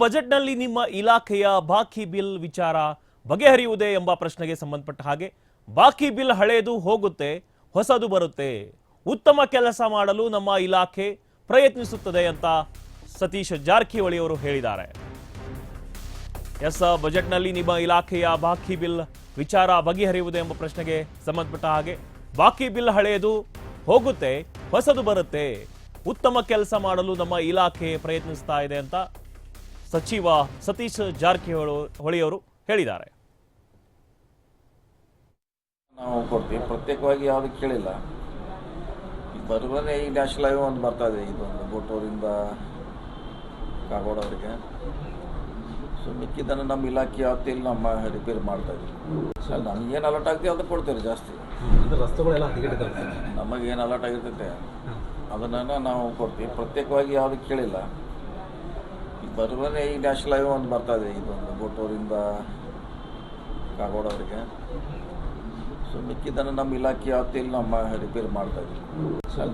ಬಜೆಟ್ನಲ್ಲಿ ನಿಮ್ಮ ಇಲಾಖೆಯ ಬಾಕಿ ಬಿಲ್ ವಿಚಾರ ಬಗೆಹರಿಯುವುದೇ ಎಂಬ ಪ್ರಶ್ನೆಗೆ ಸಂಬಂಧಪಟ್ಟ ಹಾಗೆ ಬಾಕಿ ಬಿಲ್ ಹಳೆಯದು ಹೋಗುತ್ತೆ, ಹೊಸದು ಬರುತ್ತೆ. ಉತ್ತಮ ಕೆಲಸ ಮಾಡಲು ನಮ್ಮ ಇಲಾಖೆ ಪ್ರಯತ್ನಿಸುತ್ತದೆ ಅಂತ ಸತೀಶ್ ಜಾರಕಿಹೊಳಿ ಅವರು ಹೇಳಿದ್ದಾರೆ. ಬಜೆಟ್ನಲ್ಲಿ ನಿಮ್ಮ ಇಲಾಖೆಯ ಬಾಕಿ ಬಿಲ್ ವಿಚಾರ ಬಗೆಹರಿಯುವುದೇ ಎಂಬ ಪ್ರಶ್ನೆಗೆ ಸಂಬಂಧಪಟ್ಟ ಹಾಗೆ ಬಾಕಿ ಬಿಲ್ ಹಳೆಯದು ಹೋಗುತ್ತೆ, ಹೊಸದು ಬರುತ್ತೆ. ಉತ್ತಮ ಕೆಲಸ ಮಾಡಲು ನಮ್ಮ ಇಲಾಖೆ ಪ್ರಯತ್ನಿಸ್ತಾ ಇದೆ ಅಂತ ಸಚಿವ ಸತೀಶ್ ಜಾರಕಿಹೊಳಿ ಅವರು ಹೇಳಿದ್ದಾರೆ. ನಾವು ಕೊಡ್ತೀವಿ, ಪ್ರತ್ಯೇಕವಾಗಿ ಯಾವುದು ಕೇಳಿಲ್ಲ. ಈಗ ಬರುವನೇ ಈ ನ್ಯಾಷನಲ್ ಹೈವೇ ಒಂದು ಬರ್ತಾ ಇದೆ, ಇದೊಂದು ಗೋಟೂರಿಂದ ಕಾಗೋಡ ಅವರಿಗೆ. ಸೊ ಮಿಕ್ಕಿದ್ದನ್ನು ನಮ್ಮ ಇಲಾಖೆ ಯಾವತ್ತಿಲ್ಲ ನಮ್ಮ ರಿಪೇರ್ ಮಾಡ್ತಾ ಇದ್ದೀವಿ. ಸರ್ ನಮಗೇನು ಅಲರ್ಟ್ ಆಗ್ತೀವಿ ಅದು ಕೊಡ್ತೀವಿ. ಜಾಸ್ತಿ ರಸ್ತೆಗಳೆಲ್ಲ ನಮಗೇನು ಅಲರ್ಟ್ ಆಗಿರ್ತೈತೆ ಅದನ್ನು ನಾವು ಕೊಡ್ತೀವಿ, ಪ್ರತ್ಯೇಕವಾಗಿ ಯಾವುದು ಕೇಳಿಲ್ಲ. ಈಗ ಬರುವನೇ ಈ ನ್ಯಾಷನಲ್ ಹೈವೇ ಒಂದು ಬರ್ತಾ ಇದೆ, ಇದೊಂದು ಗೋಟೂರಿಂದ ಕಾಗೋಡ ಅವರಿಗೆ. ಸೊ ಮಿಕ್ಕಿದ್ದನ್ನು ನಮ್ಮ ಇಲಾಖೆ ಯಾವತ್ತಿಲ್ಲ ನಮ್ಮ ರಿಪೇರ್ ಮಾಡ್ತಾ ಇದ್ದೀವಿ. ಸರ್